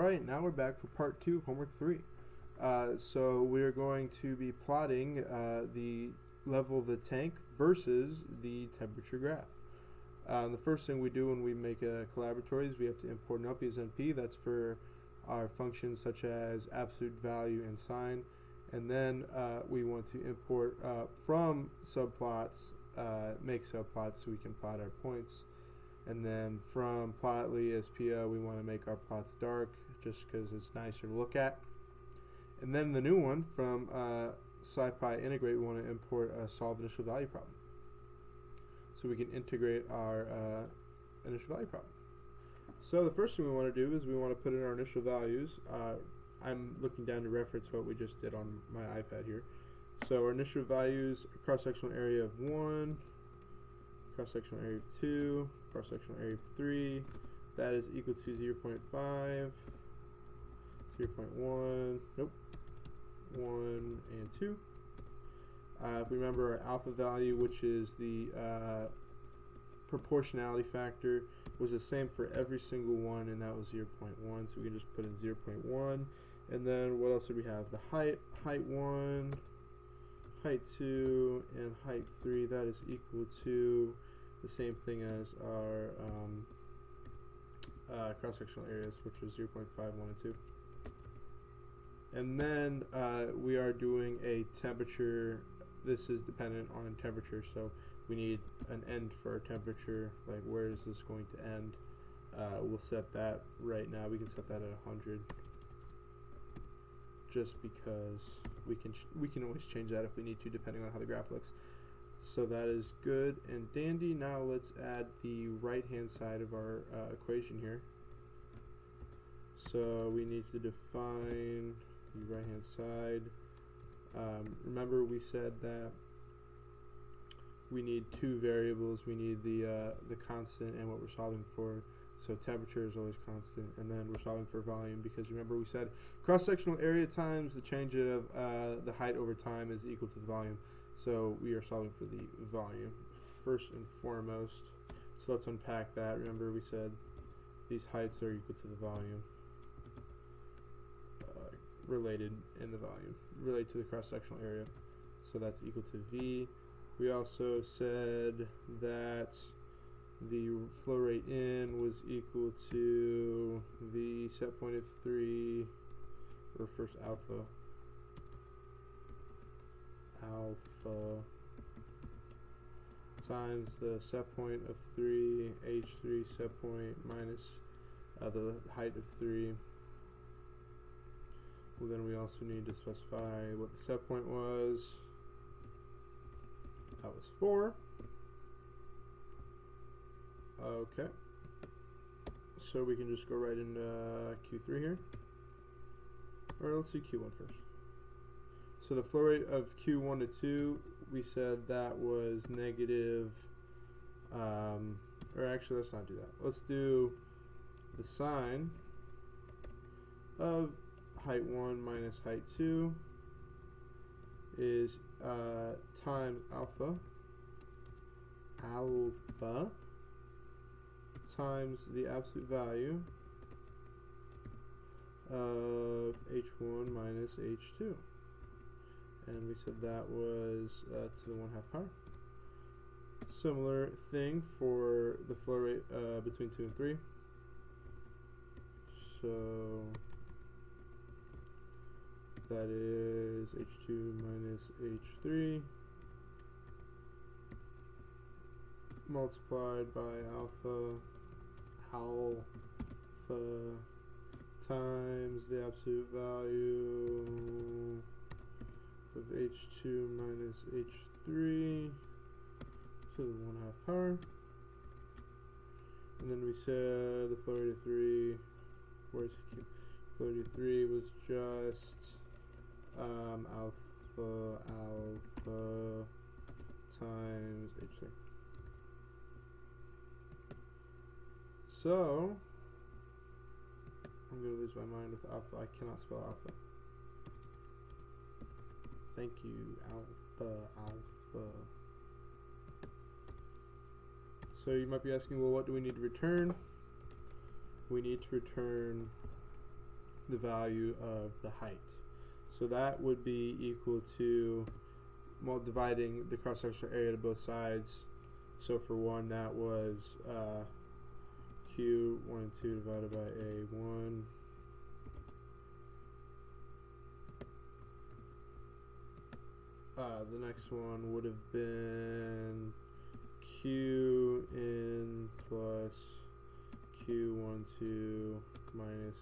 Alright, now we're back for part 2 of homework 3. So we're going to be plotting the level of the tank versus the temperature graph. The first thing we do when we make a collaboratory is we have to import an NP. That's for our functions such as absolute value and sign. And then we want to import from subplots, make subplots so we can plot our points. And then from plotly as PO, we want to make our plots dark just because it's nicer to look at. And then the new one from SciPy integrate, we want to import a solve initial value problem. So we can integrate our initial value problem. So the first thing we want to do is we want to put in our initial values. I'm looking down to reference what we just did on my iPad here. So our initial values, cross-sectional area of 1, cross-sectional area of 2, cross-sectional area of 3, that is equal to 0.5, 0.1, nope, 1 and 2. If we remember our alpha value, which is the proportionality factor, was the same for every single one, and that was 0.1, so we can just put in 0.1. And then what else do we have? The height 1, height 2, and height 3, that is equal to the same thing as our cross-sectional areas, which was 0.5, 1, and 2. And then we are doing a temperature. This is dependent on temperature, so we need an end for our temperature. Like, where is this going to end? We'll set that right now. We can set that at 100, just because we can always change that if we need to, depending on how the graph looks. So that is good and dandy. Now let's add the right-hand side of our equation here. So we need to define the right-hand side. Remember we said that we need two variables. We need the constant and what we're solving for. So temperature is always constant, and then we're solving for volume because remember we said cross-sectional area times the change of the height over time is equal to the volume. So we are solving for the volume first and foremost. So let's unpack that. Remember we said these heights are equal to the volume. Related in the volume, related to the cross-sectional area. So that's equal to V. We also said that the flow rate in was equal to the set point of 3, or first alpha, times the set point of 3, H3 set point minus the height of 3. Well, then we also need to specify what the set point was. That was 4. Okay. So we can just go right into Q3 here. Or let's do Q1 first. So the flow rate of Q1 to 2, we said that was negative, or actually let's not do that. Let's do the sine of height 1 minus height 2 is times alpha times the absolute value of h1 minus h2, and we said that was to the 1/2 power. Similar thing for the flow rate between 2 and 3. So that is h2 minus h3 multiplied by alpha times the absolute value of h2 minus h3 to the 1/2 power. And then we said the flow rate of 3, where's Q? Flow rate of 3 was just alpha times h3. So I'm going to lose my mind with alpha. I cannot spell alpha. Thank you, alpha. So you might be asking, well, what do we need to return? We need to return the value of the height. So that would be equal to dividing the cross-sectional area to both sides. So for 1, that was Q 1 and 2 divided by A1. The next one would have been Q in plus Q12 minus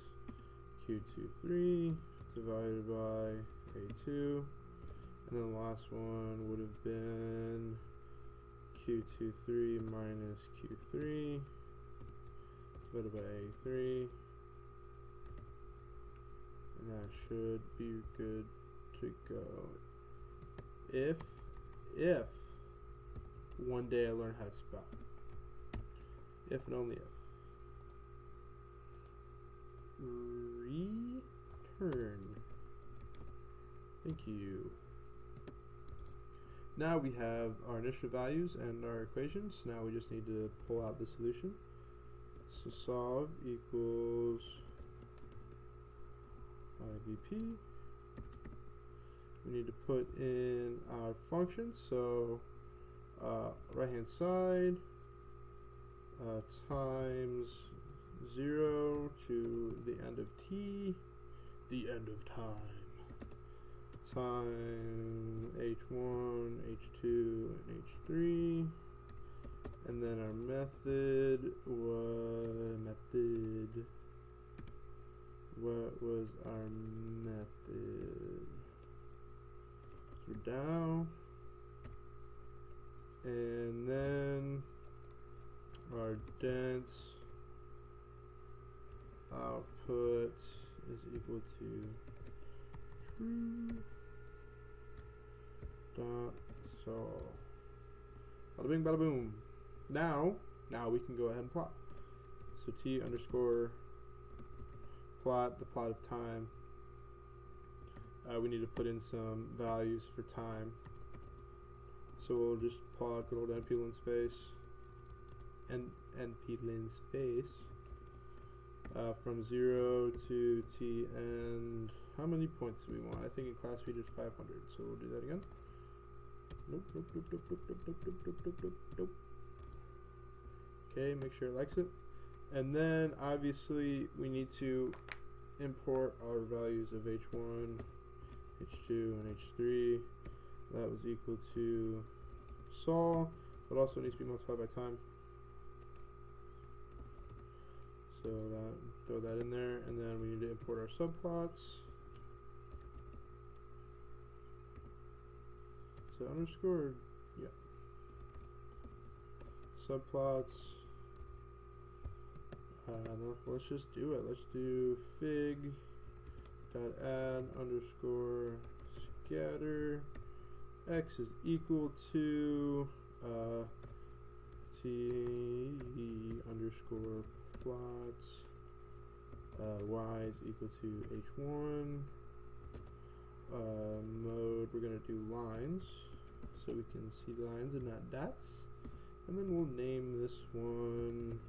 Q23 divided by A2. And then the last one would have been Q23 minus Q3 divided by A3. And that should be good to go. If one day I learn how to spell. If and only if. Return. Thank you. Now we have our initial values and our equations. Now we just need to pull out the solution. So solve equals IVP. We need to put in our functions. So right hand side times 0 to the end of t, the end of time, time h1, h2, and h3, and then our method what was our method? So down, and then our dense output is equal to true dot solve. Bada bing, bada boom. Now we can go ahead and plot. So t underscore plot, the plot of time. We need to put in some values for time. So we'll just plot good old NP-lin space and NP-lin space from 0 to t, and how many points do we want? I think in class we did 500, so we'll do that again. Nope. Okay, make sure it likes it. And then obviously we need to import our values of h1, h2, and h3. That was equal to sol, but also needs to be multiplied by time. So throw that in there, and then we need to import our subplots. So underscore, yeah. Subplots. No, let's just do it. Let's do fig dot add underscore scatter. X is equal to t underscore plots. Y is equal to h1. Mode, we're going to do lines so we can see lines and not dots. And then we'll name this one,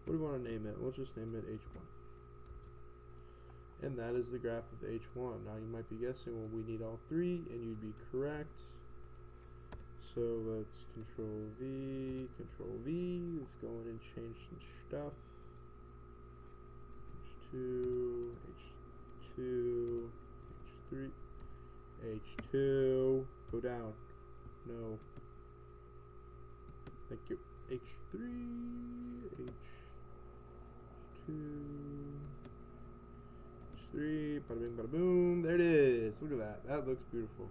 what do we want to name it? We'll just name it h1. And that is the graph of h1. Now you might be guessing, well, we need all three, and you'd be correct. So let's control V, let's go in and change some stuff. H2, H2, H3, H2, go down, no, thank you, H3, H2, H3, bada bing, bada boom, there it is, look at that, that looks beautiful.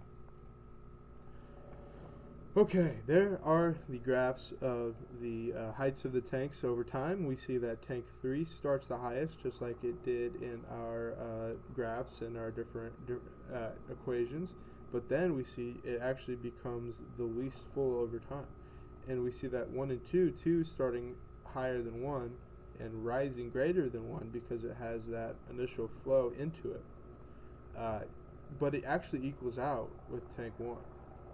Okay, there are the graphs of the heights of the tanks over time. We see that tank 3 starts the highest, just like it did in our graphs and our different equations. But then we see it actually becomes the least full over time. And we see that 1 and 2 starting higher than 1 and rising greater than 1 because it has that initial flow into it. But it actually equals out with tank 1.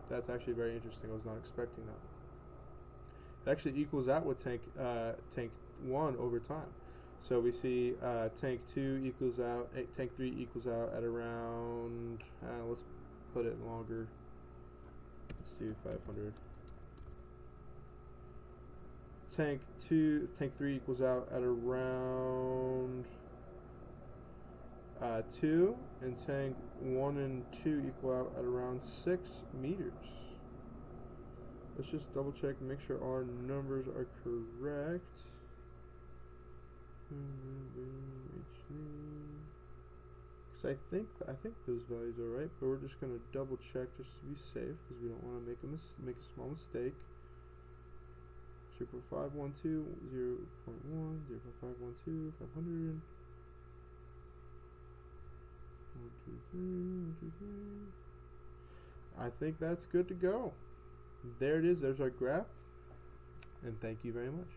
That's actually very interesting. I was not expecting that. It actually equals out with tank 1 over time. So we see tank 2 equals out, tank 3 equals out at around, let's put it longer. Let's do 500. Tank 3 equals out at around 2, and tank 1 and 2 equal out at around 6 meters. Let's just double check and make sure all our numbers are correct. Because I think those values are right, but we're just gonna double check just to be safe, because we don't want to make a small mistake. 0.512, 0.1, 0.512, 500. 1, 2, 3, 1, 2, 3. I think that's good to go. There it is. There's our graph. And thank you very much.